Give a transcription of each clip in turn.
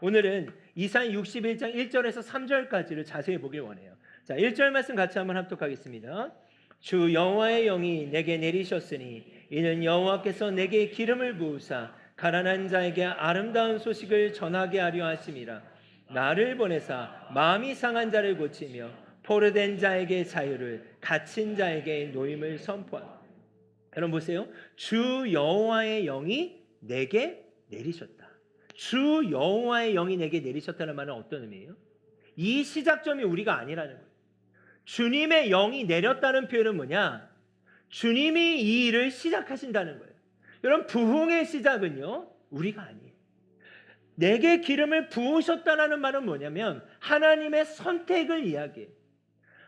오늘은 이사야 61장 1절에서 3절까지를 자세히 보길 원해요. 자, 1절 말씀 같이 한번 합독하겠습니다. 주 여호와의 영이 내게 내리셨으니 이는 여호와께서 내게 기름을 부으사 가난한 자에게 아름다운 소식을 전하게 하려 하심이라. 나를 보내사 마음이 상한 자를 고치며 포로된 자에게 자유를, 갇힌 자에게 노임을 선포하라. 여러분 보세요. 주 여호와의 영이 내게 내리셨다. 주 여호와의 영이 내게 내리셨다는 말은 어떤 의미예요? 이 시작점이 우리가 아니라는 거예요. 주님의 영이 내렸다는 표현은 뭐냐? 주님이 이 일을 시작하신다는 거예요. 여러분, 부흥의 시작은요, 우리가 아니에요. 내게 기름을 부으셨다는 말은 뭐냐면 하나님의 선택을 이야기해요.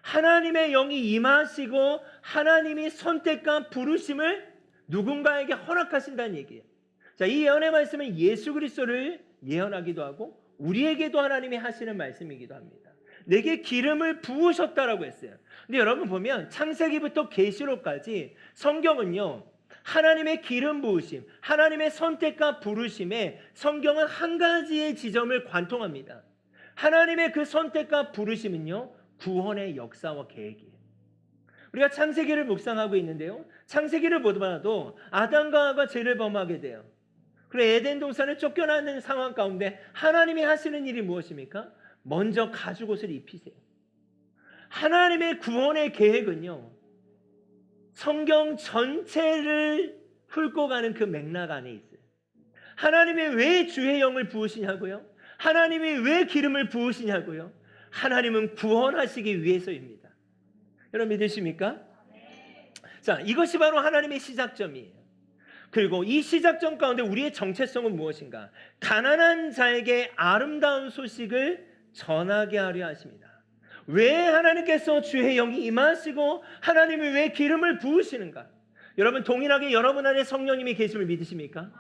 하나님의 영이 임하시고 하나님이 선택과 부르심을 누군가에게 허락하신다는 얘기예요. 자, 이 예언의 말씀은 예수 그리스도를 예언하기도 하고 우리에게도 하나님이 하시는 말씀이기도 합니다. 내게 기름을 부으셨다라고 했어요. 근데 여러분 보면 창세기부터 계시록까지 성경은요, 하나님의 기름 부으심, 하나님의 선택과 부르심에 성경은 한 가지의 지점을 관통합니다. 하나님의 그 선택과 부르심은요, 구원의 역사와 계획이에요. 우리가 창세기를 묵상하고 있는데요, 창세기를 보더라도 아담과 하와가 죄를 범하게 돼요. 그리고 에덴 동산을 쫓겨나는 상황 가운데 하나님이 하시는 일이 무엇입니까? 먼저 가죽옷을 입히세요. 하나님의 구원의 계획은요, 성경 전체를 훑고 가는 그 맥락 안에 있어요. 하나님이 왜 주의 영을 부으시냐고요? 하나님이 왜 기름을 부으시냐고요? 하나님은 구원하시기 위해서입니다. 여러분 믿으십니까? 자, 이것이 바로 하나님의 시작점이에요. 그리고 이 시작점 가운데 우리의 정체성은 무엇인가? 가난한 자에게 아름다운 소식을 전하게 하려 하십니다. 왜 하나님께서 주의 영이 임하시고 하나님이 왜 기름을 부으시는가? 여러분 동일하게 여러분 안에 성령님이 계심을 믿으십니까?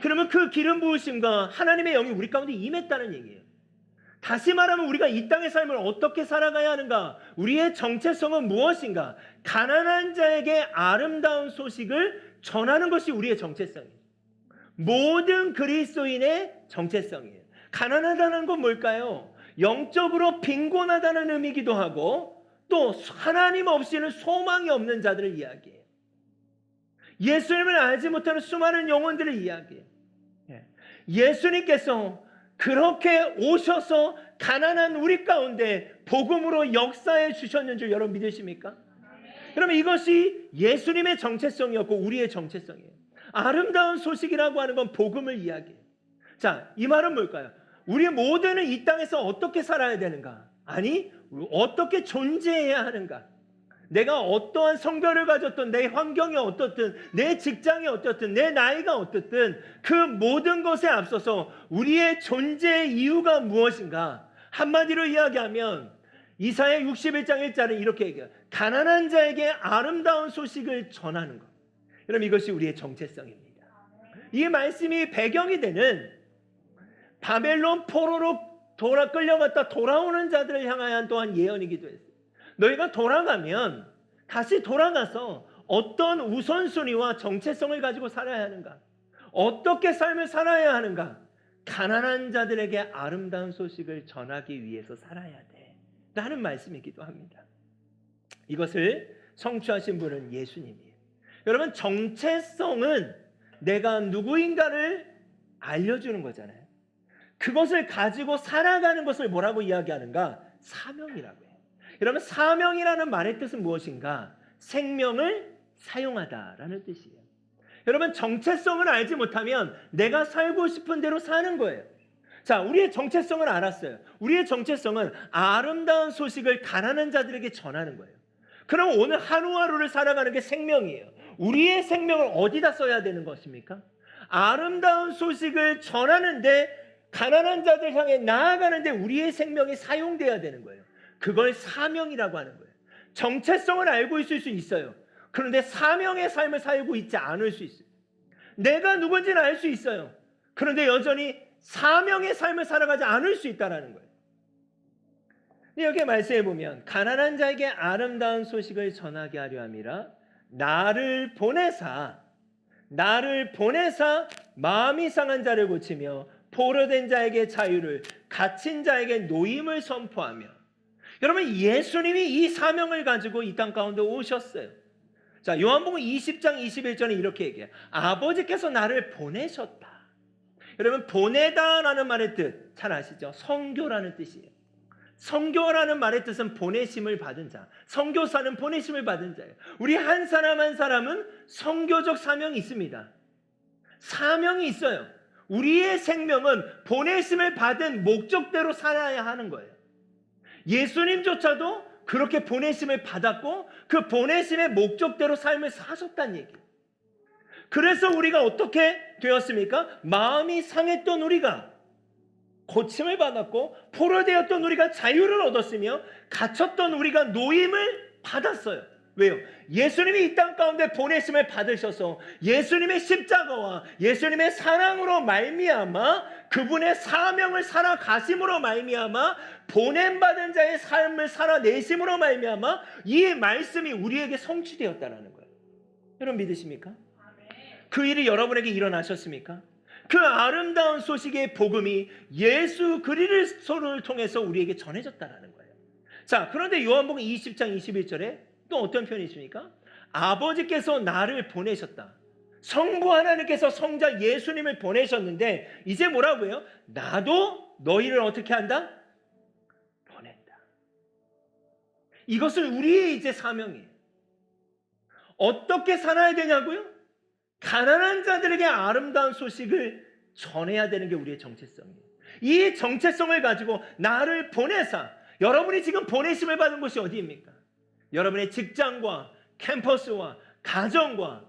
그러면 그 기름 부으심과 하나님의 영이 우리 가운데 임했다는 얘기예요. 다시 말하면 우리가 이 땅의 삶을 어떻게 살아가야 하는가? 우리의 정체성은 무엇인가? 가난한 자에게 아름다운 소식을 전하는 것이 우리의 정체성이에요. 모든 그리스도인의 정체성이에요. 가난하다는 건 뭘까요? 영적으로 빈곤하다는 의미이기도 하고 또 하나님 없이는 소망이 없는 자들을 이야기해요. 예수님을 알지 못하는 수많은 영혼들을 이야기해요. 예수님께서 그렇게 오셔서 가난한 우리 가운데 복음으로 역사해 주셨는 줄 여러분 믿으십니까? 그러면 이것이 예수님의 정체성이었고 우리의 정체성이에요. 아름다운 소식이라고 하는 건 복음을 이야기해요. 자, 이 말은 뭘까요? 우리 모두는 이 땅에서 어떻게 살아야 되는가? 아니, 어떻게 존재해야 하는가? 내가 어떠한 성별을 가졌든 내 환경이 어떻든 내 직장이 어떻든 내 나이가 어떻든 그 모든 것에 앞서서 우리의 존재의 이유가 무엇인가? 한마디로 이야기하면 이사야 61장 1절은 이렇게 얘기해요. 가난한 자에게 아름다운 소식을 전하는 것. 여러분 이것이 우리의 정체성입니다. 이 말씀이 배경이 되는 바벨론 포로로 끌려갔다 돌아오는 자들을 향한 또한 예언이기도 했어요. 너희가 돌아가면 다시 돌아가서 어떤 우선순위와 정체성을 가지고 살아야 하는가? 어떻게 삶을 살아야 하는가? 가난한 자들에게 아름다운 소식을 전하기 위해서 살아야 돼 라는 말씀이기도 합니다. 이것을 성취하신 분은 예수님이에요. 여러분 정체성은 내가 누구인가를 알려주는 거잖아요. 그것을 가지고 살아가는 것을 뭐라고 이야기하는가? 사명이라고 해요. 여러분 사명이라는 말의 뜻은 무엇인가? 생명을 사용하다라는 뜻이에요. 여러분 정체성을 알지 못하면 내가 살고 싶은 대로 사는 거예요. 자, 우리의 정체성을 알았어요. 우리의 정체성은 아름다운 소식을 가난한 자들에게 전하는 거예요. 그럼 오늘 하루하루를 살아가는 게 생명이에요. 우리의 생명을 어디다 써야 되는 것입니까? 아름다운 소식을 전하는데 가난한 자들 향해 나아가는데 우리의 생명이 사용돼야 되는 거예요. 그걸 사명이라고 하는 거예요. 정체성을 알고 있을 수 있어요. 그런데 사명의 삶을 살고 있지 않을 수 있어요. 내가 누군지는 알 수 있어요. 그런데 여전히 사명의 삶을 살아가지 않을 수 있다는 거예요. 여기 말씀해 보면 가난한 자에게 아름다운 소식을 전하게 하려 함이라 나를 보내사 마음이 상한 자를 고치며 포로된 자에게 자유를, 갇힌 자에게 노임을 선포하며. 여러분, 예수님이 이 사명을 가지고 이 땅 가운데 오셨어요. 자, 요한복음 20장 21절에 이렇게 얘기해요. 아버지께서 나를 보내셨다. 여러분, 보내다라는 말의 뜻 잘 아시죠? 선교라는 뜻이에요. 선교라는 말의 뜻은 보내심을 받은 자. 선교사는 보내심을 받은 자예요. 우리 한 사람 한 사람은 선교적 사명이 있습니다. 사명이 있어요. 우리의 생명은 보내심을 받은 목적대로 살아야 하는 거예요. 예수님조차도 그렇게 보내심을 받았고 그 보내심의 목적대로 삶을 사셨다는 얘기예요. 그래서 우리가 어떻게 되었습니까? 마음이 상했던 우리가 고침을 받았고, 포로되었던 우리가 자유를 얻었으며, 갇혔던 우리가 노임을 받았어요. 왜요? 예수님이 이 땅 가운데 보내심을 받으셔서 예수님의 십자가와 예수님의 사랑으로 말미암아, 그분의 사명을 살아가심으로 말미암아, 보냄받은 자의 삶을 살아내심으로 말미암아 이 말씀이 우리에게 성취되었다는 거예요. 여러분 믿으십니까? 그 일이 여러분에게 일어나셨습니까? 그 아름다운 소식의 복음이 예수 그리스도를 통해서 우리에게 전해졌다는 거예요. 자, 그런데 요한복음 20장 21절에 또 어떤 표현이 있습니까? 아버지께서 나를 보내셨다. 성부 하나님께서 성자 예수님을 보내셨는데 이제 뭐라고 해요? 나도 너희를 어떻게 한다? 보낸다. 이것은 우리의 이제 사명이에요. 어떻게 살아야 되냐고요? 가난한 자들에게 아름다운 소식을 전해야 되는 게 우리의 정체성이에요. 이 정체성을 가지고 나를 보내사, 여러분이 지금 보내심을 받은 곳이 어디입니까? 여러분의 직장과 캠퍼스와 가정과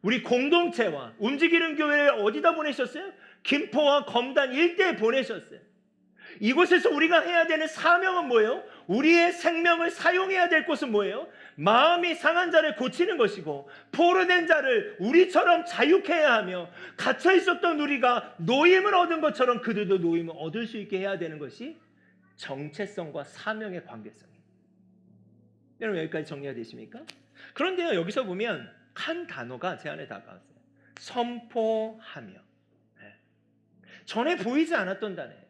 우리 공동체와 움직이는 교회를 어디다 보내셨어요? 김포와 검단 일대에 보내셨어요. 이곳에서 우리가 해야 되는 사명은 뭐예요? 우리의 생명을 사용해야 될 곳은 뭐예요? 마음이 상한 자를 고치는 것이고, 포로된 자를 우리처럼 자유케 해야 하며, 갇혀 있었던 우리가 노임을 얻은 것처럼 그들도 노임을 얻을 수 있게 해야 되는 것이 정체성과 사명의 관계성입니다. 여러분 여기까지 정리가 되십니까? 그런데요, 여기서 보면 한 단어가 제 안에 다가왔어요. 선포하며. 전에 보이지 않았던 단어예요.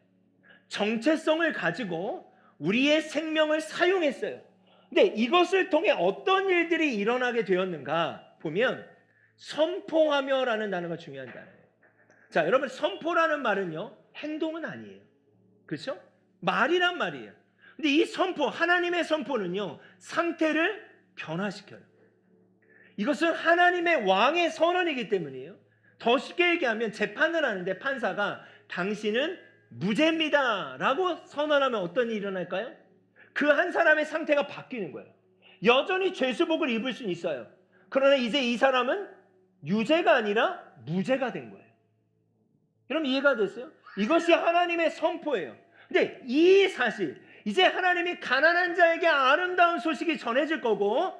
정체성을 가지고 우리의 생명을 사용했어요. 근데 이것을 통해 어떤 일들이 일어나게 되었는가 보면 선포하며라는 단어가 중요한 단어예요. 자, 여러분 선포라는 말은요, 행동은 아니에요. 그렇죠? 말이란 말이에요. 근데 이 선포, 하나님의 선포는요, 상태를 변화시켜요. 이것은 하나님의 왕의 선언이기 때문이에요. 더 쉽게 얘기하면 재판을 하는데 판사가 당신은 무죄입니다 라고 선언하면 어떤 일이 일어날까요? 그 한 사람의 상태가 바뀌는 거예요. 여전히 죄수복을 입을 수는 있어요. 그러나 이제 이 사람은 유죄가 아니라 무죄가 된 거예요. 여러분 이해가 됐어요? 이것이 하나님의 선포예요. 근데 이 사실, 이제 하나님이 가난한 자에게 아름다운 소식이 전해질 거고,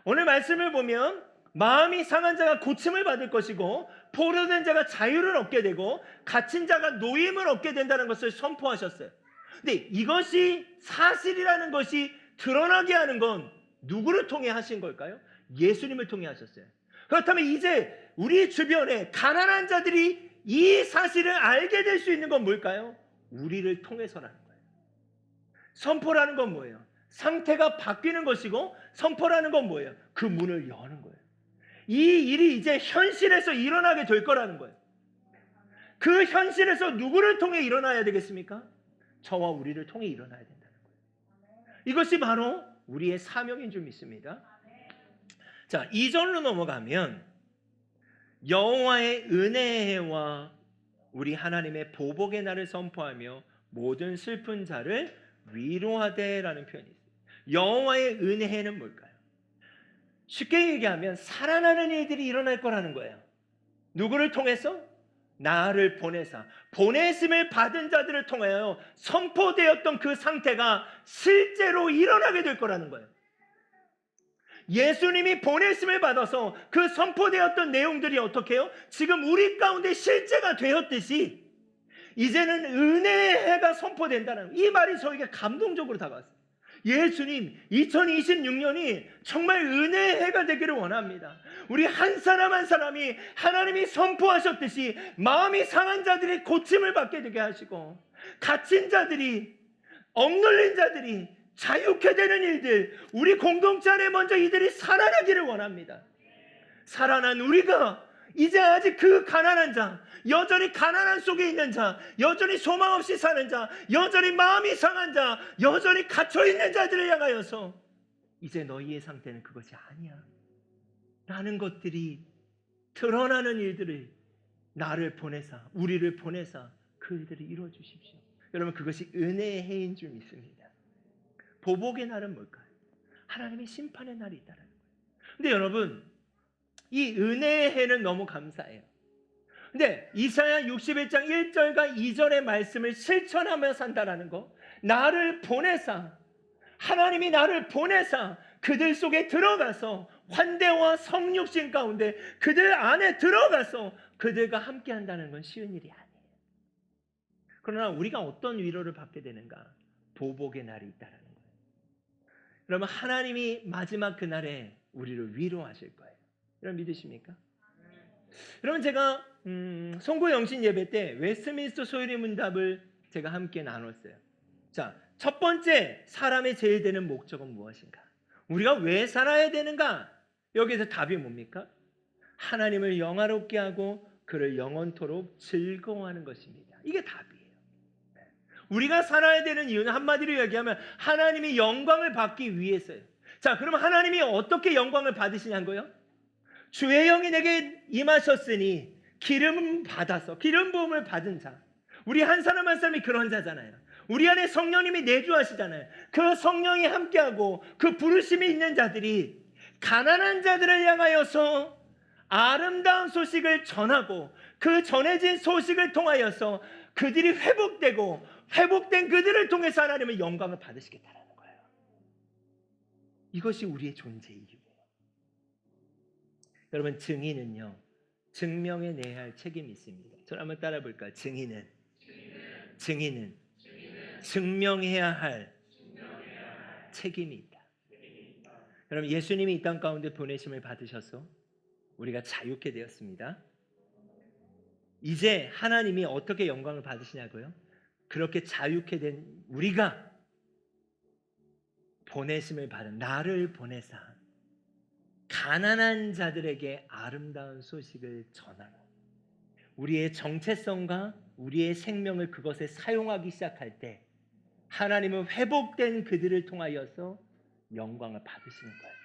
오늘 말씀을 보면 마음이 상한 자가 고침을 받을 것이고, 포로된 자가 자유를 얻게 되고, 갇힌 자가 노임을 얻게 된다는 것을 선포하셨어요. 근데 이것이 사실이라는 것이 드러나게 하는 건 누구를 통해 하신 걸까요? 예수님을 통해 하셨어요. 그렇다면 이제 우리 주변에 가난한 자들이 이 사실을 알게 될 수 있는 건 뭘까요? 우리를 통해서라는 거예요. 선포라는 건 뭐예요? 상태가 바뀌는 것이고, 선포라는 건 뭐예요? 그 문을 여는 거예요. 이 일이 이제 현실에서 일어나게 될 거라는 거예요. 그 현실에서 누구를 통해 일어나야 되겠습니까? 저와 우리를 통해 일어나야 된다는 거예요. 이것이 바로 우리의 사명인 줄 믿습니다. 자, 2절로 넘어가면 여호와의 은혜와 우리 하나님의 보복의 날을 선포하며 모든 슬픈 자를 위로하되라는 표현이 있어요. 여호와의 은혜는 뭘까요? 쉽게 얘기하면 살아나는 일들이 일어날 거라는 거예요. 누구를 통해서? 나를 보내사, 보내심을 받은 자들을 통하여 선포되었던 그 상태가 실제로 일어나게 될 거라는 거예요. 예수님이 보내심을 받아서 그 선포되었던 내용들이 어떻게 해요? 지금 우리 가운데 실제가 되었듯이 이제는 은혜의 해가 선포된다는, 이 말이 저에게 감동적으로 다가왔어요. 예수님, 2026년이 정말 은혜의 해가 되기를 원합니다. 우리 한 사람 한 사람이 하나님이 선포하셨듯이 마음이 상한 자들이 고침을 받게 되게 하시고, 갇힌 자들이, 억눌린 자들이 자유케 되는 일들, 우리 공동체 안에 먼저 이들이 살아나기를 원합니다. 살아난 우리가 이제 아직 그 가난한 자, 여전히 가난한 속에 있는 자, 여전히 소망 없이 사는 자, 여전히 마음이 상한 자, 여전히 갇혀있는 자들을 향하여서 이제 너희의 상태는 그것이 아니야 라는 것들이 드러나는 일들을 나를 보내사, 우리를 보내사 그 일들을 이루어주십시오. 여러분, 그것이 은혜의 해인 줄 믿습니다. 보복의 날은 뭘까요? 하나님의 심판의 날이 있다는 거예요. 근데 여러분, 이 은혜의 해는 너무 감사해요. 근데 이사야 61장 1절과 2절의 말씀을 실천하며 산다라는 거, 나를 보내사, 하나님이 나를 보내사 그들 속에 들어가서 환대와 성육신 가운데 그들 안에 들어가서 그들과 함께 한다는 건 쉬운 일이 아니에요. 그러나 우리가 어떤 위로를 받게 되는가? 보복의 날이 있다는 거예요. 여러분, 하나님이 마지막 그날에 우리를 위로하실 거예요. 여러분 믿으십니까? 여러분, 제가 송구 영신 예배 때 웨스트민스터 소유리 문답을 제가 함께 나눴어요. 자, 첫 번째, 사람의 제일 되는 목적은 무엇인가? 우리가 왜 살아야 되는가? 여기서 답이 뭡니까? 하나님을 영화롭게 하고 그를 영원토록 즐거워하는 것입니다. 이게 답이에요. 우리가 살아야 되는 이유는 한마디로 얘기하면 하나님이 영광을 받기 위해서예요. 자, 그럼 하나님이 어떻게 영광을 받으시냐는 거예요? 주의 영이 내게 임하셨으니 기름 받아서, 기름 부음을 받은 자, 우리 한 사람 한 사람이 그런 자잖아요. 우리 안에 성령님이 내주하시잖아요. 그 성령이 함께하고 그 부르심이 있는 자들이 가난한 자들을 향하여서 아름다운 소식을 전하고, 그 전해진 소식을 통하여서 그들이 회복되고, 회복된 그들을 통해서 하나님의 영광을 받으시겠다는 거예요. 이것이 우리의 존재 이유예요. 여러분, 증인은요, 증명해내야 할 책임이 있습니다. 저를 한번 따라 볼까요? 증인은 증명해야 할 책임이 있다. 여러분, 예수님이 이 땅 가운데 보내심을 받으셔서 우리가 자유케 되었습니다. 이제 하나님이 어떻게 영광을 받으시냐고요? 그렇게 자유케 된 우리가 보내심을 받은, 나를 보내사 가난한 자들에게 아름다운 소식을 전하라. 우리의 정체성과 우리의 생명을 그것에 사용하기 시작할 때 하나님은 회복된 그들을 통하여서 영광을 받으시는 거예요.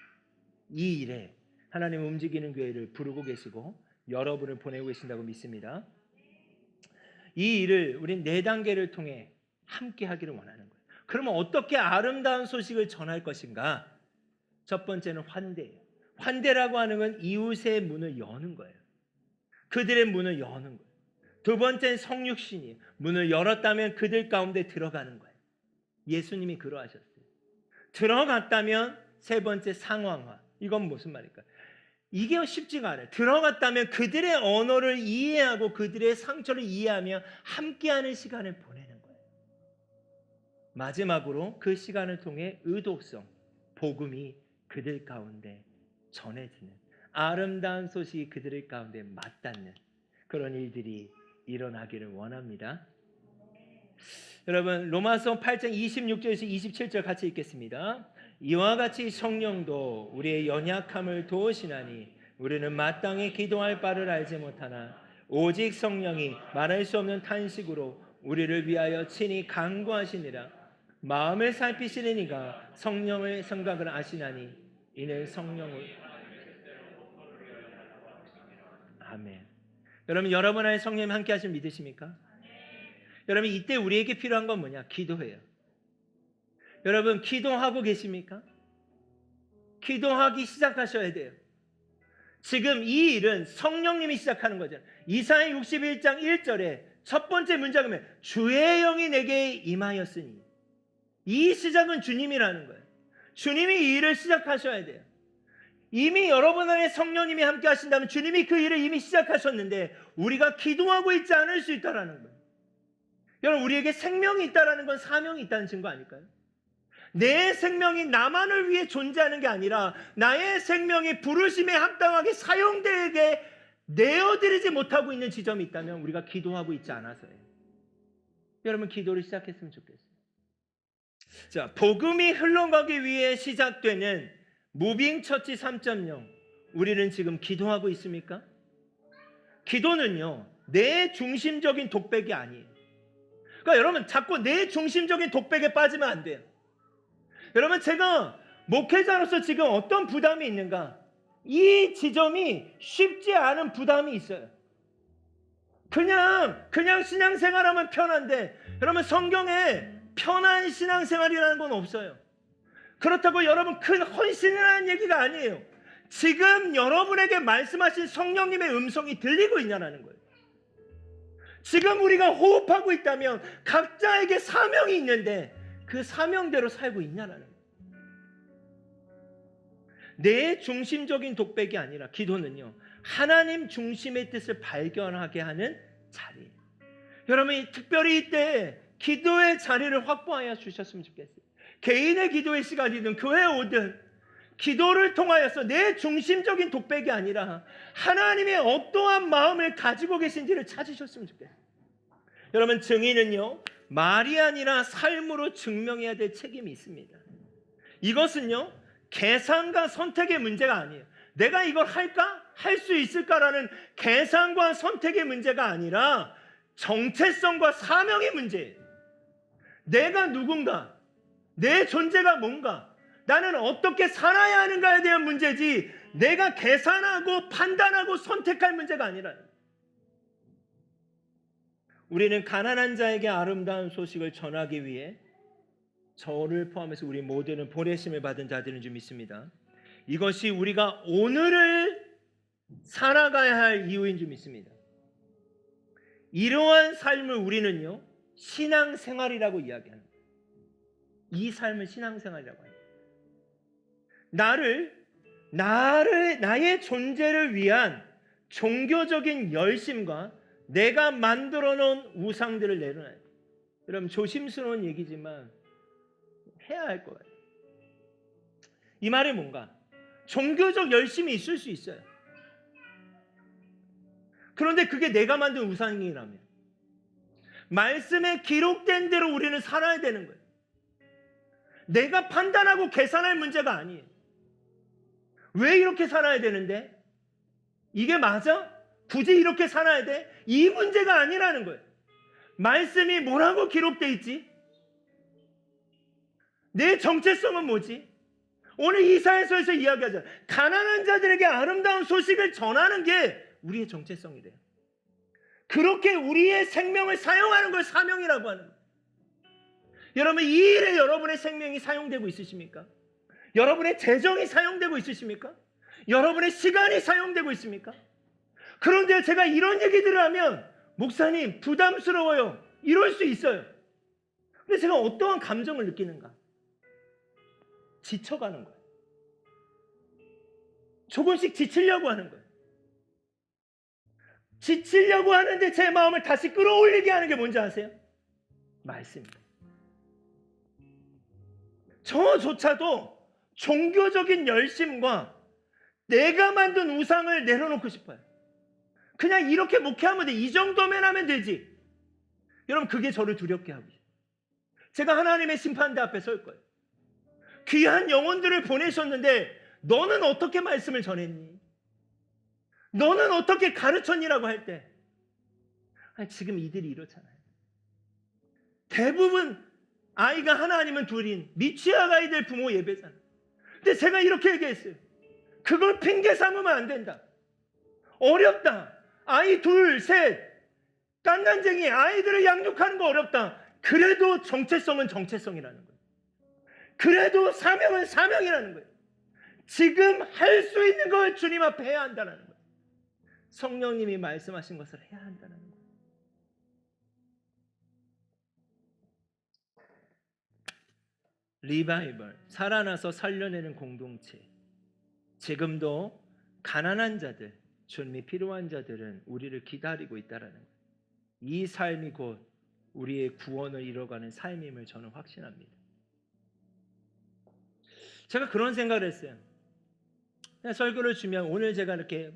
이 일에 하나님은 움직이는 교회를 부르고 계시고 여러분을 보내고 계신다고 믿습니다. 이 일을 우린 4단계를 통해 함께 하기를 원하는 거예요. 그러면 어떻게 아름다운 소식을 전할 것인가? 첫 번째는 환대예요. 환대라고 하는 건 이웃의 문을 여는 거예요. 그들의 문을 여는 거예요. 두 번째는 성육신이에요. 문을 열었다면 그들 가운데 들어가는 거예요. 예수님이 그러하셨어요. 들어갔다면 세 번째 상황화. 이건 무슨 말일까요? 이게 쉽지가 않아요. 들어갔다면 그들의 언어를 이해하고 그들의 상처를 이해하며 함께하는 시간을 보내는 거예요. 마지막으로 그 시간을 통해 의독성, 복음이 그들 가운데 전해지는, 아름다운 소식이 그들 가운데 맞닿는 그런 일들이 일어나기를 원합니다. 여러분, 로마서 8장 26절에서 27절 같이 읽겠습니다. 이와 같이 성령도 우리의 연약함을 도우시나니 우리는 마땅히 기도할 바를 알지 못하나 오직 성령이 말할 수 없는 탄식으로 우리를 위하여 친히 간구하시니라. 마음을 살피시는 이가 성령의 생각을 아시나니 이는 성령을. 아멘. 여러분, 여러분 안에 성령님 함께 하시면 믿으십니까? 여러분, 이때 우리에게 필요한 건 뭐냐? 기도예요. 여러분, 기도하고 계십니까? 기도하기 시작하셔야 돼요. 지금 이 일은 성령님이 시작하는 거잖아요. 이사야 61장 1절에 첫 번째 문장은 뭐예요? 주의 영이 내게 임하였으니. 이 시작은 주님이라는 거예요. 주님이 이 일을 시작하셔야 돼요. 이미 여러분 안에 성령님이 함께 하신다면 주님이 그 일을 이미 시작하셨는데 우리가 기도하고 있지 않을 수 있다는 거예요. 여러분, 우리에게 생명이 있다는 건 사명이 있다는 증거 아닐까요? 내 생명이 나만을 위해 존재하는 게 아니라 나의 생명이 부르심에 합당하게 사용되게 내어드리지 못하고 있는 지점이 있다면 우리가 기도하고 있지 않아서예요. 여러분, 기도를 시작했으면 좋겠어요. 자, 복음이 흘러가기 위해 시작되는 무빙 처치 3.0, 우리는 지금 기도하고 있습니까? 기도는요, 내 중심적인 독백이 아니에요. 그러니까 여러분, 자꾸 내 중심적인 독백에 빠지면 안 돼요. 여러분, 제가 목회자로서 지금 어떤 부담이 있는가? 이 지점이 쉽지 않은 부담이 있어요. 그냥 신앙생활하면 편한데, 여러분, 성경에 편한 신앙생활이라는 건 없어요. 그렇다고 여러분 큰 헌신을 하는 얘기가 아니에요. 지금 여러분에게 말씀하신 성령님의 음성이 들리고 있냐는 거예요. 지금 우리가 호흡하고 있다면 각자에게 사명이 있는데 그 사명대로 살고 있냐는 거예요. 내 중심적인 독백이 아니라 기도는요, 하나님 중심의 뜻을 발견하게 하는 자리예요. 여러분이 특별히 이때 기도의 자리를 확보하여 주셨으면 좋겠어요. 개인의 기도의 시간이든 교회에 오든 기도를 통하여서 내 중심적인 독백이 아니라 하나님의 어떠한 마음을 가지고 계신지를 찾으셨으면 좋겠어요. 여러분, 증인은요, 말이 아니라 삶으로 증명해야 될 책임이 있습니다. 이것은요, 계산과 선택의 문제가 아니에요. 내가 이걸 할까? 할 수 있을까라는 계산과 선택의 문제가 아니라 정체성과 사명의 문제예요. 내가 누군가, 내 존재가 뭔가, 나는 어떻게 살아야 하는가에 대한 문제지 내가 계산하고 판단하고 선택할 문제가 아니라, 우리는 가난한 자에게 아름다운 소식을 전하기 위해 저를 포함해서 우리 모두는 보내심을 받은 자들인 줄 믿습니다. 이것이 우리가 오늘을 살아가야 할 이유인 줄 믿습니다. 이러한 삶을 우리는요, 신앙생활이라고 이야기합니다. 이 삶을 신앙생활이라고 합니다. 나의 존재를 위한 종교적인 열심과 내가 만들어 놓은 우상들을 내려놔야 돼요. 여러분, 조심스러운 얘기지만 해야 할 거예요. 이 말이 뭔가? 종교적 열심이 있을 수 있어요. 그런데 그게 내가 만든 우상이라면 말씀에 기록된 대로 우리는 살아야 되는 거예요. 내가 판단하고 계산할 문제가 아니에요. 왜 이렇게 살아야 되는데? 이게 맞아? 굳이 이렇게 살아야 돼? 이 문제가 아니라는 거예요. 말씀이 뭐라고 기록되어 있지? 내 정체성은 뭐지? 오늘 이사야서에서 이야기하잖아요. 가난한 자들에게 아름다운 소식을 전하는 게 우리의 정체성이 돼요. 그렇게 우리의 생명을 사용하는 걸 사명이라고 하는 거예요. 여러분, 이 일에 여러분의 생명이 사용되고 있으십니까? 여러분의 재정이 사용되고 있으십니까? 여러분의 시간이 사용되고 있습니까? 그런데 제가 이런 얘기들을 하면 목사님 부담스러워요, 이럴 수 있어요. 근데 제가 어떠한 감정을 느끼는가? 지쳐가는 거예요. 조금씩 지치려고 하는 거예요. 지치려고 하는데 제 마음을 다시 끌어올리게 하는 게 뭔지 아세요? 말씀입니다. 저조차도 종교적인 열심과 내가 만든 우상을 내려놓고 싶어요. 그냥 이렇게 목회하면 돼. 이 정도면 하면 되지. 여러분, 그게 저를 두렵게 하고 있어요. 제가 하나님의 심판대 앞에 설 거예요. 귀한 영혼들을 보내셨는데 너는 어떻게 말씀을 전했니? 너는 어떻게 가르쳤니라고 할 때, 지금 이들이 이렇잖아요. 대부분 아이가 하나 아니면 둘인 미취학 아이들 부모 예배잖아요. 근데 제가 이렇게 얘기했어요. 그걸 핑계 삼으면 안 된다. 어렵다. 아이 둘, 셋, 깐난쟁이 아이들을 양육하는 거 어렵다. 그래도 정체성은 정체성이라는 거예요. 그래도 사명은 사명이라는 거예요. 지금 할 수 있는 걸 주님 앞에 해야 한다는 거예요. 성령님이 말씀하신 것을 해야 한다는 거예요. 리바이벌, 살아나서 살려내는 공동체. 지금도 가난한 자들, 주님이 필요한 자들은 우리를 기다리고 있다는 거예요. 이 삶이 곧 우리의 구원을 이뤄가는 삶임을 저는 확신합니다. 제가 그런 생각을 했어요. 그냥 설교를 주면 오늘 제가 이렇게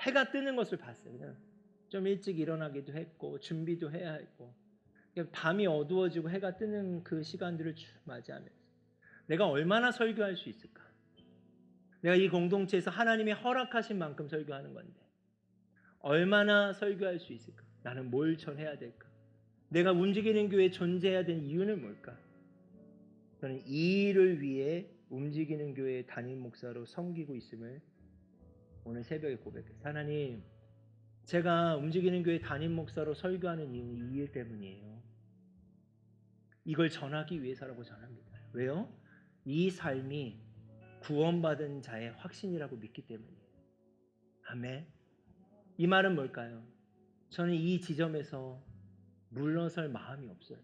해가 뜨는 것을 봤어요. 그냥 좀 일찍 일어나기도 했고 준비도 해야 했고 밤이 어두워지고 해가 뜨는 그 시간들을 쭉 맞이하면서 내가 얼마나 설교할 수 있을까? 내가 이 공동체에서 하나님이 허락하신 만큼 설교하는 건데 얼마나 설교할 수 있을까? 나는 뭘 전해야 될까? 내가 움직이는 교회에 존재해야 되는 이유는 뭘까? 저는 이 일을 위해 움직이는 교회의 담임 목사로 섬기고 있음을 오늘 새벽에 고백했어요. 하나님, 제가 움직이는 교회 담임 목사로 설교하는 이유는 이 일 때문이에요. 이걸 전하기 위해서라고 전합니다. 왜요? 이 삶이 구원받은 자의 확신이라고 믿기 때문이에요. 아멘. 이 말은 뭘까요? 저는 이 지점에서 물러설 마음이 없어요.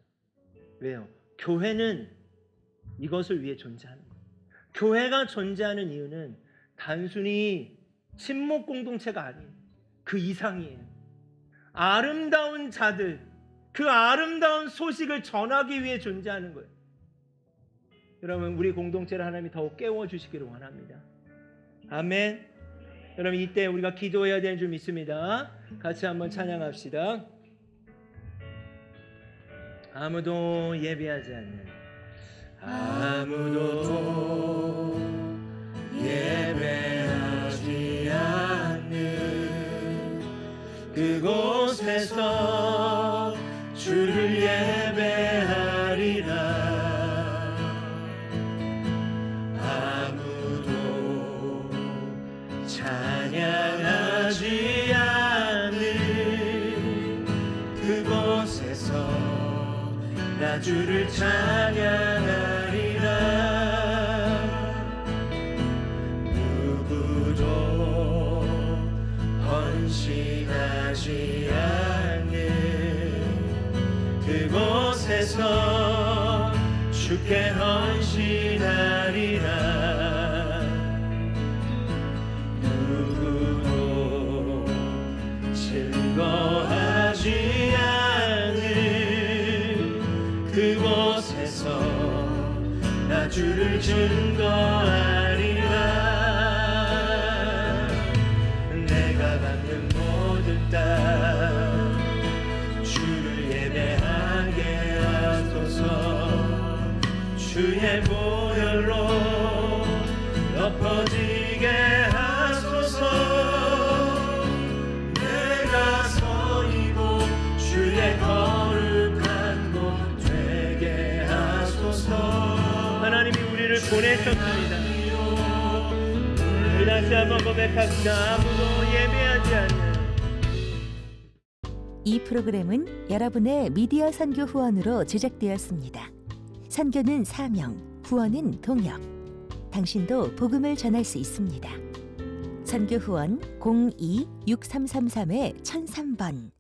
왜요? 교회는 이것을 위해 존재하는 거예요. 교회가 존재하는 이유는 단순히 친목 공동체가 아니에요. 그 이상이에요. 아름다운 자들, 그 아름다운 소식을 전하기 위해 존재하는 거예요. 여러분, 우리 공동체를 하나님이 더욱 깨워주시기를 원합니다. 아멘. 여러분, 이때 우리가 기도해야 되는 줄 믿습니다. 같이 한번 찬양합시다. 아무도 예배하지 않는, 아무도 예배하지 않는 그곳에서 주를 예배하리라. 아무도 찬양하지 않는 그곳에서 나 주를 찬양하리라. 누구도 헌신하지 않는 그곳에서 주께 헌신하리라. 누구도 즐거워하지 그곳에서 나 주를 증거하리라. 내가 받는 모든 땅 주를 예배하게 하소서. 주의 보혈로 덮어지게 하소서. 내가 서이고 주의 거룩한 곳 되게 하소서. 하나님이 우리를 보내셨습니다. 우리 다시 한번 고백합시다. 아무도 예배하지 않는. 이 프로그램은 여러분의 미디어 선교 후원으로 제작되었습니다. 선교는 사명, 후원은 동역. 당신도 복음을 전할 수 있습니다. 선교 후원 02-6333-1003번